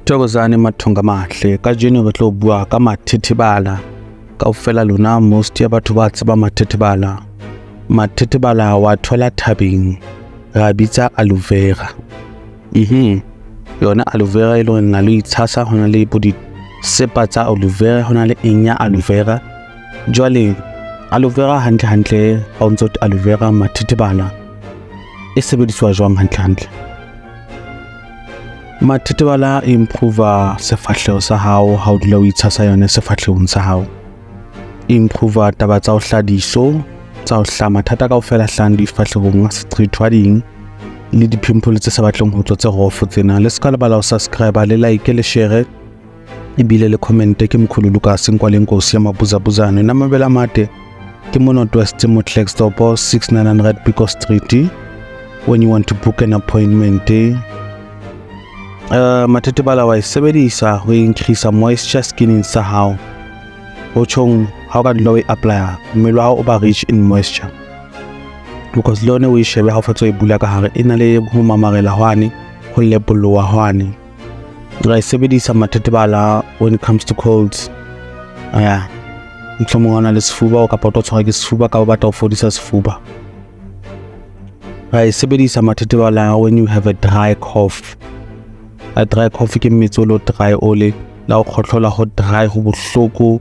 Thokozani mathonga mahle ka jeno re tlo bua ka MUTHITHIBALA ka ofela lona most ya batho ba tseba MUTHITHIBALA. MUTHITHIBALA wa thola thabeng ra bitsa aloe vera. Yona aloe vera ile na le itshasa hona le bodi sepa tsa aloe vera, hona le enya aloe vera. Jwale aloe vera hantle ha o ntso aloe vera MUTHITHIBALA e sebediswa jwang hantle. MUTHITHIBALA improve sefahleho sa hao ha o dula o itshasa yona sefahlehong sa hao. Improve taba tsa o hladiso tsa o hla mathata kaofela hlang difahlehong a street wedding le di-pimple tse sa batleng ho tswa tse rofo tsena. Le ska lebala ho subscribe, le like, le share ebile le comment ke mkhulu Lucas nkwale nkosi ya mabuzabuzane na mabela mate ke mo Northwest mo Klerksdorp 6900 Pico Street. When you want to book an appointment, MUTHITHIBALA wa sebedisa ho increase moisture skin sa hao. Ho tjhong ha o ka dilo e apply mmele wa hao o ba rich in moisture, because lone o shebe ha o fatso e bula ka hare ena le ho mamarela hwane ho lebolowa hwane. Ra sebedisa MUTHITHIBALA when it comes to colds. Mhlomong le sefuba o ka poto tshwara ke sefuba ka ba batla ho fodisa sefuba. Ra sebedisa MUTHITHIBALA when you have a dry cough. A dry cough ke metso lo dry ole la o khotlola ho dry ho bohloko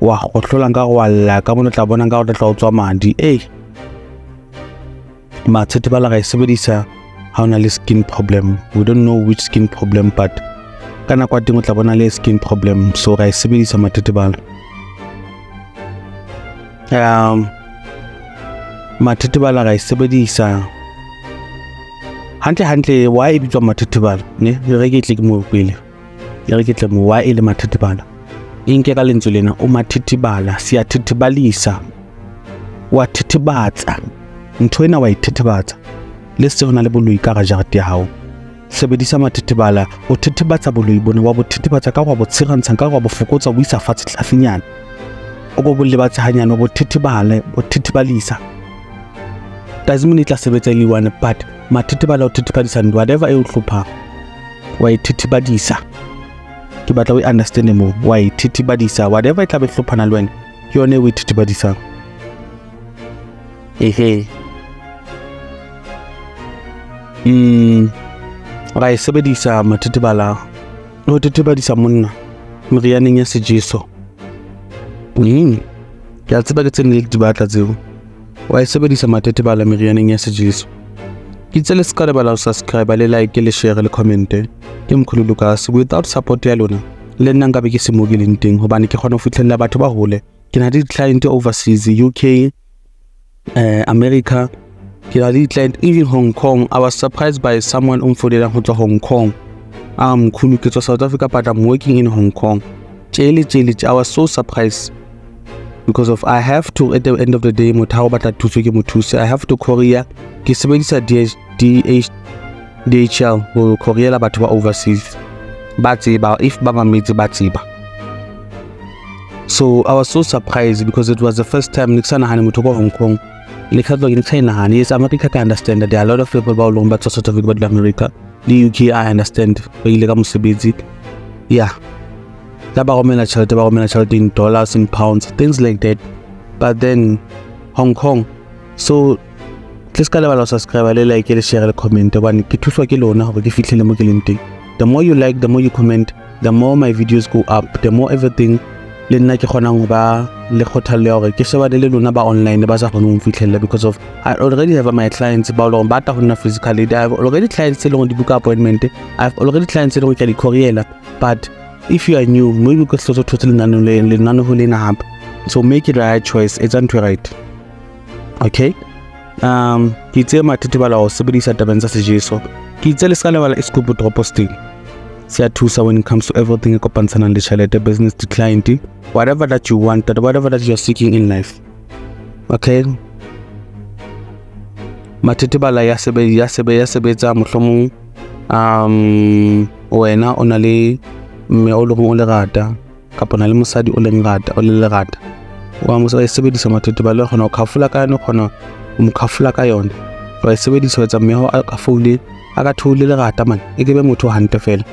wa khotlola nka wa lla ka mona tla bona nka o tla o tswa madi. MUTHITHIBALA ga sebedisa ha ona le skin problem. We don't know which skin problem, but kana kwa teng o tla bona le skin problem, so ga sebedisa MUTHITHIBALA. MUTHITHIBALA ga sebedisa hantle why e bitswa MUTHITHIBALA ne re ke tle ke mo pele re ke tle mo why e le MUTHITHIBALA inke ka lentswe lena o MUTHITHIBALA siya thithibalisa wa thithibatsa ntho ena wa ithithibatsa le se hona le boloi ka ga jarete ya hao. Sebedisa MUTHITHIBALA o thithibatsa boloi bona wa bo thithibatsa ka go bo tshirantsha ka go bo fokotsa o isa fatshe tlafinyana o go bolle batse hanyane bo thithibalisa doesn't mean itla sebetsa le one, but MUTHITHIBALA o thithibadisa whatever e o hlopha wa ithithibadisa. Ke batla o understand mo wa ithithibadisa whatever e tla be hlophana le wena ke yone o ithithibadisa. Ra sebedisa MUTHITHIBALA o thithibadisa monna merianeng ya sejeso. Ke a tseba ke tsene le dibatla tseo wa sebedisa MUTHITHIBALA merianeng ya sejeso. Ke tsele ska lebala ho subscribe, le like, le share, le comment. Ke mkhulu Lucas. Without support ya lona le nna nka be ke se mo geleng teng hobane ke khona ho fitlhella batho ba hole. Ke na di client overseas, UK, America, ke na di client even Hong Kong. I was surprised by someone umfodela ho tswa Hong Kong. Mkhulu ke tswa South Africa, but I'm working in Hong Kong. I was so surprised because of I have to, at the end of the day, motho batla thuso ke mothusi. I have to courier ke sebedisa DHL ho courier batho ba overseas ba tseba if ba mametse ba tseba. So I was so surprised because it was the first time niksana hane motho go Hong Kong le khatlo ke ntsena hane. Yes, America can understand that there are a lot of people ba long ba South Africa ba America. The UK I understand ba ile ka mosebetsi. La ba romela tjhelete in dollars, in pounds, things like that. But then Hong Kong, so please ka lebala subscribe, le like, le share, le comment hobane ke thuswa ke lona hore ke fihlele mo ke leng teng. The more you like, the more you comment, the more my videos go up, the more everything le nna ke khona ho ba le khothalle hore ke shebane le lona ba online ba sa kgone ho fihlella, because of I already have my clients ba lo ba ta hona physically. I have already clients le di book appointment. I have already clients le ke di courier, but if you are new, maybe because to totally none ho lena hape. So make it the right choice. It's right. Okay? Ke itse MUTHITHIBALA o sebedisa tabeng tsa sejeso. Ke itse le ska lebala scoop drop posting. Siya thusa when it comes to everything e kopantshanang le tjhelete, business to client, whatever that you want, whatever that you are seeking in life. Okay? MUTHITHIBALA ya sebetsa mohlomong wena o na le mme o le rata kapa na le mosadi o le rata wa mo sebedisa MUTHITHIBALA khona o khafula ka yona, khona o mo khafula ka yona wa sebedisa ho etsa mme ho a foule a ka thole le rata man e ke be motho hante fela.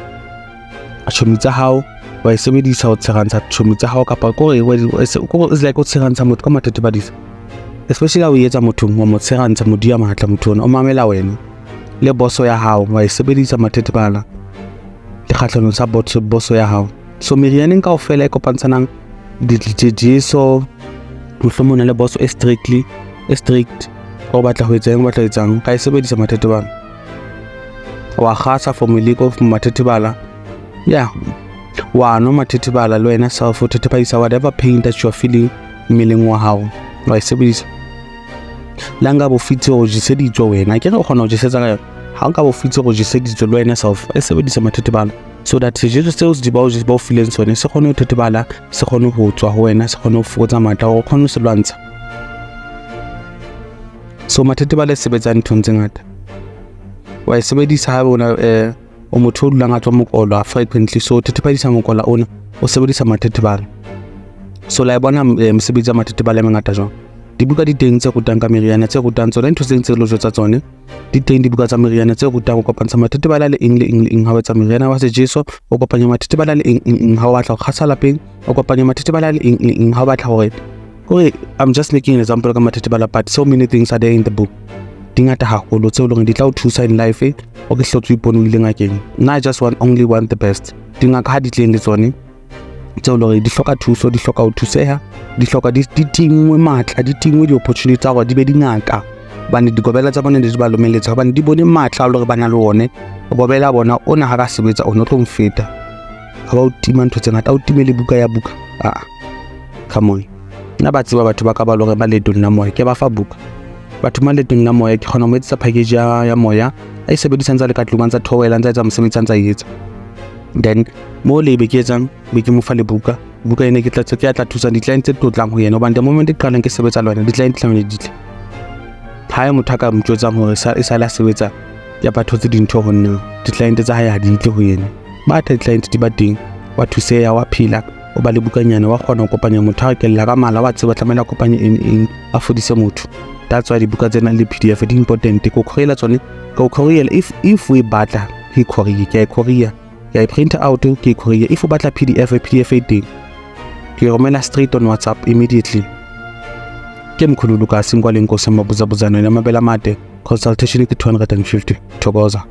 chomi tsa hao wa sebedisa ho tshegantsha chomi tsa hao kapa is like o tshegantsha motho ka mathethebadisa, especially ha o etsa motho wa mo tshegantsha modia matla motho ona o mamela wena le boso ya hao wa sebedisa mathethebala le kgahlano sa boso ya hao. So merianeng kaofela e kopantshanang ditlejeso mohlomong le boso strict o batla ho etsa eng batla etsang ka sebedisa mathethebala wa khasa for meliko mathethebala wa no mathethebala le wena self o thethebisa whatever pain that you are feeling mmeleng wa hao wa sebedisa langa bo fitse o jiseditswe wena ke re o kgona ho jisetsa ka ha nka bo fitse go jiseditswe le wena self e sebedisa mathethebala so that sejeso seo se di ba o feeling sone se kgone ho thethebala se kgone ho tswa ho wena se kgone ho fokotsa matla o kgone ho se lwantsha. So mathethebala se sebetsa nthong tse ngata wa e sebedisa ha bona o motho o dulang a tswa mokolo frequently, so thethebadisa mokola ona o sebedisa mathethebala. So la bona mosebetsi wa mathethebala e mengata jwang. Dibuka di teng tse rutang ka meriana tse rutang tsona ntho tse lo jwetsa tsone di teng dibuka tsa meriana tse rutang go kopantsha mathethebala le eng ha o etsa meriana wa sejeso o kopanya mathethebala le eng ha o batla go khasa lapeng o kopanya mathethebala le eng ha o batla gore I'm just making an example ka mathethebala, but so many things are there in the book. Dingata haholo tse lo di tla o thusa in life o ke hlotse ipone o ile ngakeng. I just only want the best. Dingaka ha di tleng le tsone tse lo di hloka thuso, di hloka o thuseha, di hloka di tingwe matla, di tingwe di opportunity tsa go di be dingaka bane di gobela tsa bone di ba lomeletsa bane di bone matla lo re bana le one o gobela bona ona ha ka sebetsa ona tlo mfeta ha ba o tima ntho tse ngata o timele buka ya buka come on na ba tseba batho ba ka ba lo re ba le donna moya ke ba fa buka batho ma le donna moya ke khona mo etsa package ya moya a sebedisa ntsa le ka tlung ntsa thowela ntsa etsa mosebetsi ntsa etsa then mo le be ke etsang be ke mo fa le buka ene ke tla thusa di client tse tlotlang ho yena hobane the moment ke qalang ke sebetsa le wena di client tlamehile di tle ha mo thaka mtjotsang hore e sa la sebetsa ya batho tse dintho ho nna di client tsa hae ha di tle ho yena ba tla client di ba teng wa thuseya wa phila o ba le bukanyana wa khona go kopanya motho ha ke la ka mala wa tseba tlamela kopanya eng a fodise motho. That's why dibuka tsena le PDF di important go khorela tsone go khorela if we batla ke khoriye ke khoriya ya print out ke khoriya if o batla PDF e teng ke romela straight on WhatsApp immediately ke mkhululu ka singwa le nkosi mabuzabuzana na mabela made consultation ke 250 thokoza.